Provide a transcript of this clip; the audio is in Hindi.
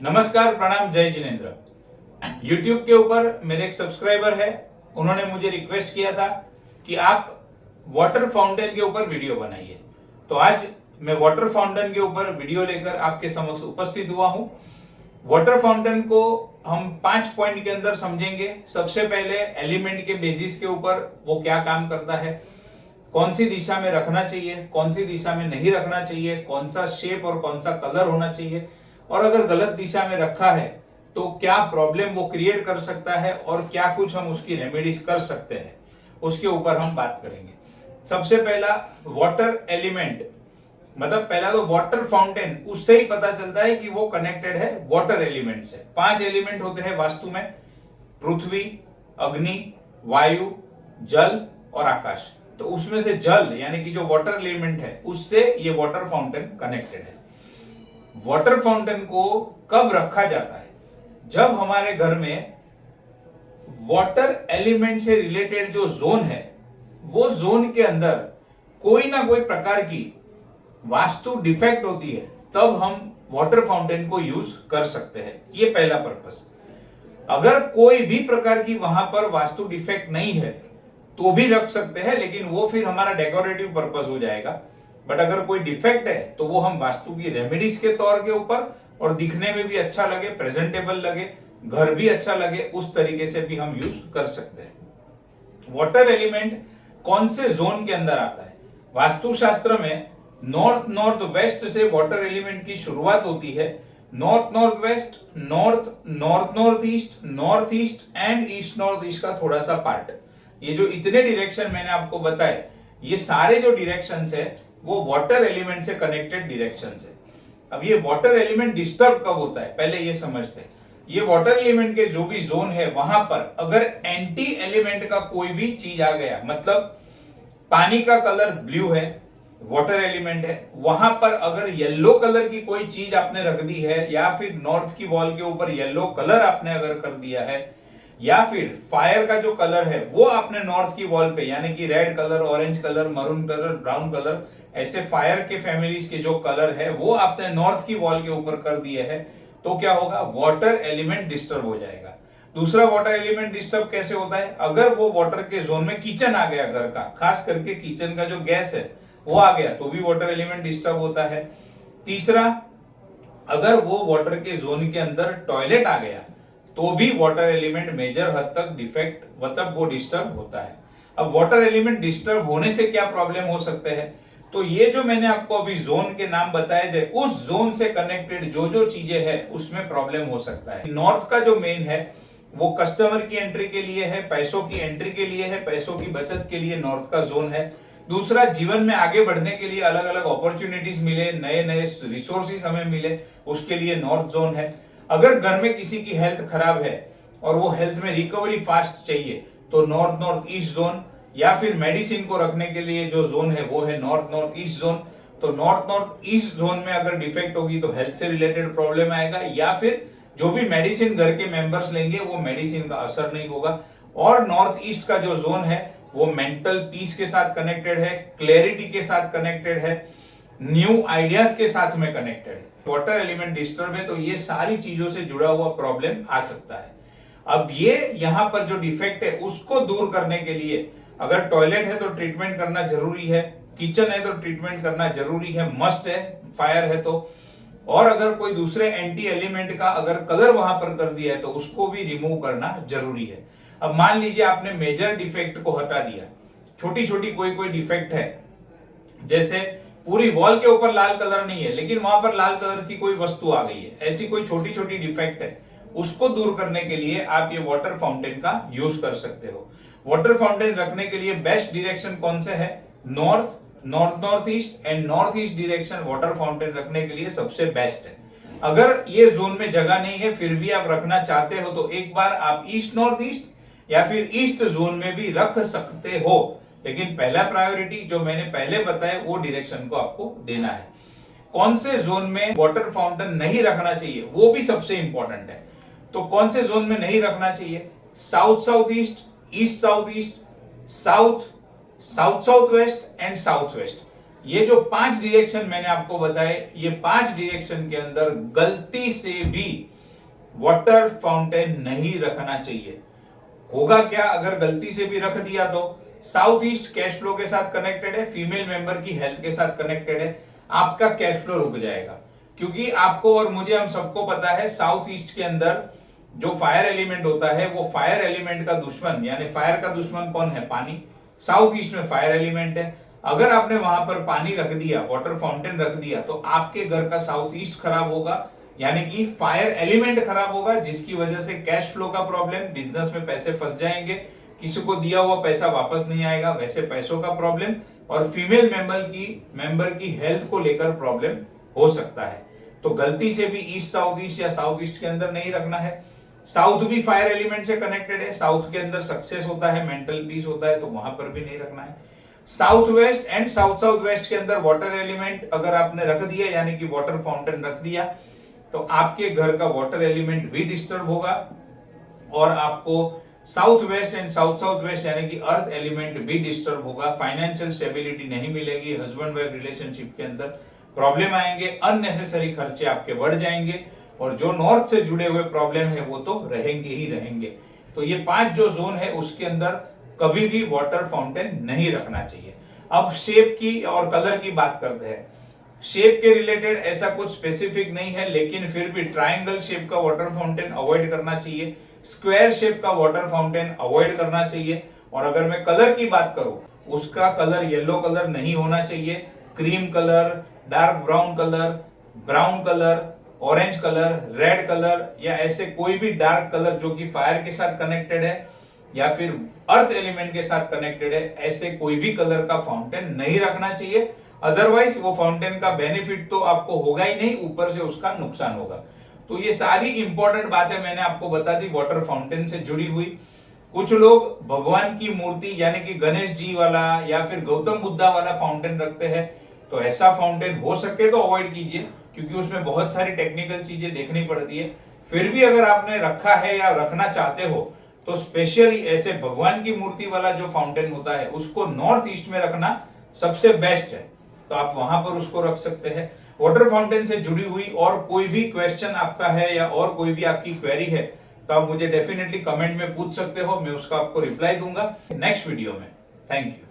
नमस्कार, प्रणाम, जय जिनेन्द्र। YouTube के ऊपर मेरे एक सब्सक्राइबर है, उन्होंने मुझे रिक्वेस्ट किया था कि आप वाटर फाउंटेन के ऊपर वीडियो बनाइए। तो आज मैं वाटर फाउंटेन के ऊपर वीडियो लेकर आपके समक्ष उपस्थित हुआ हूं। वाटर फाउंटेन को हम 5 पॉइंट के अंदर समझेंगे। सबसे पहले एलिमेंट के बेसिस के ऊपर वो क्या काम करता है, कौन सी दिशा में रखना चाहिए, कौन सी दिशा में नहीं रखना चाहिए, कौन सा शेप और कौन सा कलर होना चाहिए, और अगर गलत दिशा में रखा है तो क्या प्रॉब्लम वो क्रिएट कर सकता है और क्या कुछ हम उसकी रेमेडीज कर सकते हैं, उसके ऊपर हम बात करेंगे। सबसे पहला वाटर एलिमेंट, मतलब पहला तो वाटर फाउंटेन, उससे ही पता चलता है कि वो कनेक्टेड है वाटर एलिमेंट से। 5 एलिमेंट होते हैं वास्तु में: पृथ्वी, अग्नि, वायु, जल और आकाश। तो उसमें से जल यानी कि जो वाटर एलिमेंट है उससे ये वाटर फाउंटेन कनेक्टेड है। वाटर फाउंटेन को कब रखा जाता है? जब हमारे घर में वाटर एलिमेंट से रिलेटेड जो जोन है, वो जोन के अंदर कोई ना कोई प्रकार की वास्तु डिफेक्ट होती है, तब हम वाटर फाउंटेन को यूज कर सकते हैं। ये पहला पर्पस। अगर कोई भी प्रकार की वहां पर वास्तु डिफेक्ट नहीं है तो भी रख सकते हैं, लेकिन वो फिर हमारा डेकोरेटिव पर्पस हो जाएगा। बट अगर कोई डिफेक्ट है तो वो हम वास्तु की रेमेडीज के तौर के ऊपर, और दिखने में भी अच्छा लगे, प्रेजेंटेबल लगे, घर भी अच्छा लगे, उस तरीके से भी हम यूज कर सकते हैं। वाटर एलिमेंट कौन से जोन के अंदर आता है? वास्तुशास्त्र में नॉर्थ नॉर्थ वेस्ट से वाटर एलिमेंट की शुरुआत होती है। North north west, north north north east and east north east का थोड़ा सा पार्ट। ये जो इतने डायरेक्शन मैंने आपको बताए, ये सारे जो डायरेक्शंस है वो वाटर एलिमेंट से कनेक्टेड डायरेक्शंस है। अब ये वाटर एलिमेंट डिस्टर्ब कब होता है, पहले ये समझते हैं। ये वाटर एलिमेंट के जो भी जोन है, वहां पर अगर एंटी एलिमेंट का कोई भी चीज आ गया, मतलब पानी का कलर ब्लू है, वाटर एलिमेंट है, वहां पर अगर येलो कलर की कोई चीज आपने रख दी है, या फिर नॉर्थ की वॉल के ऊपर येलो कलर आपने अगर कर दिया है, या फिर फायर का जो कलर है वो आपने नॉर्थ की वॉल पे, यानी कि red colour, orange colour, maroon colour, brown colour, ऐसे फायर के फैमिलीज के जो कलर है वो आपने नॉर्थ की वॉल के ऊपर कर दिए है, तो क्या होगा? वाटर एलिमेंट डिस्टर्ब हो जाएगा। दूसरा वाटर एलिमेंट डिस्टर्ब कैसे होता है? अगर वो वाटर के जोन में किचन आ गया, घर का, खास करके किचन का जो गैस है वो आ गया, तो भी वाटर एलिमेंट डिस्टर्ब होता है। तीसरा, अगर वो वाटर के जोन के अंदर टॉयलेट आ गया तो भी वाटर एलिमेंट मेजर हद तक डिफेक्ट, मतलब वो डिस्टर्ब होता है। अब वाटर एलिमेंट डिस्टर्ब होने से क्या प्रॉब्लम हो सकते हैं? तो ये जो मैंने आपको अभी जोन के नाम बताए थे, उस जोन से कनेक्टेड जो जो चीजें हैं उसमें प्रॉब्लम हो सकता है। नॉर्थ का जो मेन है वो कस्टमर की एंट्री के लिए है, पैसों की एंट्री के लिए है, पैसों की बचत के लिए नॉर्थ का जोन है। दूसरा, जीवन में आगे बढ़ने के लिए अलग अलग अपॉर्चुनिटीज मिले, नए नए रिसोर्सेज हमें मिले, उसके लिए नॉर्थ जोन है। अगर घर में किसी की हेल्थ खराब है और वो हेल्थ में रिकवरी फास्ट चाहिए तो नॉर्थ नॉर्थ ईस्ट जोन, या फिर मेडिसिन को रखने के लिए जो जोन है वो है नॉर्थ नॉर्थ ईस्ट जोन। तो नॉर्थ नॉर्थ ईस्ट जोन में अगर डिफेक्ट होगी तो हेल्थ से रिलेटेड प्रॉब्लम आएगा, या फिर जो भी मेडिसिन घर के मेंबर्स लेंगे वो मेडिसिन का असर नहीं होगा। और नॉर्थ ईस्ट का जो जोन है वो मेंटल पीस के साथ कनेक्टेड है, क्लैरिटी के साथ कनेक्टेड है, न्यू आइडियाज के साथ में कनेक्टेड है। वाटर एलिमेंट डिस्टर्ब है तो ये सारी चीजों से जुड़ा हुआ प्रॉब्लम आ सकता है। अब ये यहाँ पर जो डिफेक्ट है उसको दूर करने के लिए अगर टॉयलेट है तो ट्रीटमेंट करना जरूरी है, किचन है तो ट्रीटमेंट करना जरूरी है, मस्ट है, फायर है तो। और अगर कोई दूसरे एंटी एलिमेंट का अगर कलर वहां पर कर दिया है तो उसको भी रिमूव करना जरूरी है। अब मान लीजिए आपने मेजर डिफेक्ट को हटा दिया, छोटी छोटी कोई कोई डिफेक्ट है, जैसे पूरी वॉल के ऊपर लाल कलर नहीं है लेकिन वहां पर लाल कलर की कोई वस्तु आ गई है, ऐसी कोई छोटी छोटी डिफेक्ट है, उसको दूर करने के लिए आप ये वाटर फाउंटेन का यूज कर सकते हो। वाटर फाउंटेन रखने के लिए बेस्ट डायरेक्शन कौन से है? North, north north east and north east direction water fountain रखने के लिए सबसे बेस्ट है। अगर ये जोन में जगह नहीं है फिर भी आप रखना चाहते हो तो एक बार आप ईस्ट नॉर्थ ईस्ट या फिर ईस्ट जोन में भी रख सकते हो, लेकिन पहला प्रायोरिटी जो मैंने पहले बताया वो डायरेक्शन को आपको देना है। कौन से जोन में वाटर फाउंटेन नहीं रखना चाहिए वो भी सबसे इंपॉर्टेंट है। तो कौन से जोन में नहीं रखना चाहिए? South south east, east south east, south south south west and south west, ये जो 5 डायरेक्शन मैंने आपको बताए, ये 5 डायरेक्शन के अंदर गलती से भी वाटर फाउंटेन नहीं रखना चाहिए। होगा क्या अगर गलती से भी रख दिया तो? साउथ ईस्ट कैश फ्लो के साथ कनेक्टेड है, फीमेल मेंबर की हेल्थ के साथ कनेक्टेड है, आपका कैश फ्लो रुक जाएगा। क्योंकि आपको और मुझे, हम सबको पता है, साउथ ईस्ट के अंदर जो फायर एलिमेंट होता है वो फायर एलिमेंट का दुश्मन, यानी फायर का दुश्मन कौन है? पानी। साउथ ईस्ट में फायर एलिमेंट है। अगर आपने वहां पर पानी रख दिया, वाटर फाउंटेन रख दिया, तो आपके घर का साउथ ईस्ट खराब होगा, यानी कि फायर एलिमेंट खराब होगा, जिसकी वजह से कैश फ्लो का प्रॉब्लम, बिजनेस में पैसे फंस जाएंगे, किसी को दिया हुआ पैसा वापस नहीं आएगा, वैसे पैसों का प्रॉब्लम, और फीमेल मेंबर की हेल्थ को लेकर प्रॉब्लम हो सकता है। तो गलती से भी ईस्ट साउथ ईस्ट या साउथ ईस्ट के अंदर नहीं रखना है। साउथ भी फायर एलिमेंट से कनेक्टेड है, साउथ के अंदर सक्सेस होता है, मेंटल पीस होता है, तो वहां पर भी नहीं रखना है। South west and south south west के अंदर वाटर एलिमेंट अगर आपने रख दिया, यानी कि वाटर फाउंटेन रख दिया, तो आपके घर का वाटर एलिमेंट भी डिस्टर्ब होगा, और आपको south west and south south west यानी कि अर्थ एलिमेंट भी डिस्टर्ब होगा। फाइनेंशियल स्टेबिलिटी नहीं मिलेगी, हस्बैंड वाइफ रिलेशनशिप के अंदर प्रॉब्लम आएंगे, अननेसेसरी खर्चे आपके बढ़ जाएंगे, और जो नॉर्थ से जुड़े हुए प्रॉब्लम है वो तो रहेंगे ही रहेंगे। तो ये 5 जो जोन है उसके अंदर कभी भी वाटर फाउंटेन नहीं रखना चाहिए। अब शेप की और कलर की बात करते हैं। शेप के रिलेटेड ऐसा कुछ स्पेसिफिक नहीं है, लेकिन फिर भी ट्रायंगल शेप का वाटर फाउंटेन अवॉइड करना चाहिए, स्क्वायर शेप का वाटर फाउंटेन अवॉइड करना चाहिए। और अगर मैं कलर की बात करूं, उसका कलर येलो कलर नहीं होना चाहिए, cream colour, dark brown colour, orange colour, red colour, या ऐसे कोई भी डार्क कलर जो कि फायर के साथ कनेक्टेड है या फिर अर्थ एलिमेंट के साथ कनेक्टेड है, ऐसे कोई भी कलर का फाउंटेन नहीं रखना चाहिए। अदरवाइज वो फाउंटेन का बेनिफिट तो आपको होगा ही नहीं, ऊपर से उसका नुकसान होगा। तो ये सारी इंपॉर्टेंट बातें मैंने आपको बता दी वाटर फाउंटेन से जुड़ी हुई। कुछ लोग भगवान की मूर्ति यानी कि गणेश जी वाला या फिर गौतम बुद्धा वाला फाउंटेन रखते हैं, तो ऐसा फाउंटेन हो सके तो अवॉइड कीजिए, क्योंकि उसमें बहुत सारी टेक्निकल चीजें देखनी पड़ती है। फिर भी अगर आपने रखा है या रखना चाहते हो, तो स्पेशली ऐसे भगवान की मूर्ति वाला जो फाउंटेन होता है उसको नॉर्थ ईस्ट में रखना सबसे बेस्ट है, तो आप वहां पर उसको रख सकते हैं। वाटर फाउंटेन से जुड़ी हुई और कोई भी क्वेश्चन आपका है या और कोई भी आपकी क्वेरी है, तो आप मुझे डेफिनेटली कमेंट में पूछ सकते हो, मैं उसका आपको रिप्लाई दूंगा नेक्स्ट वीडियो में। Thank you.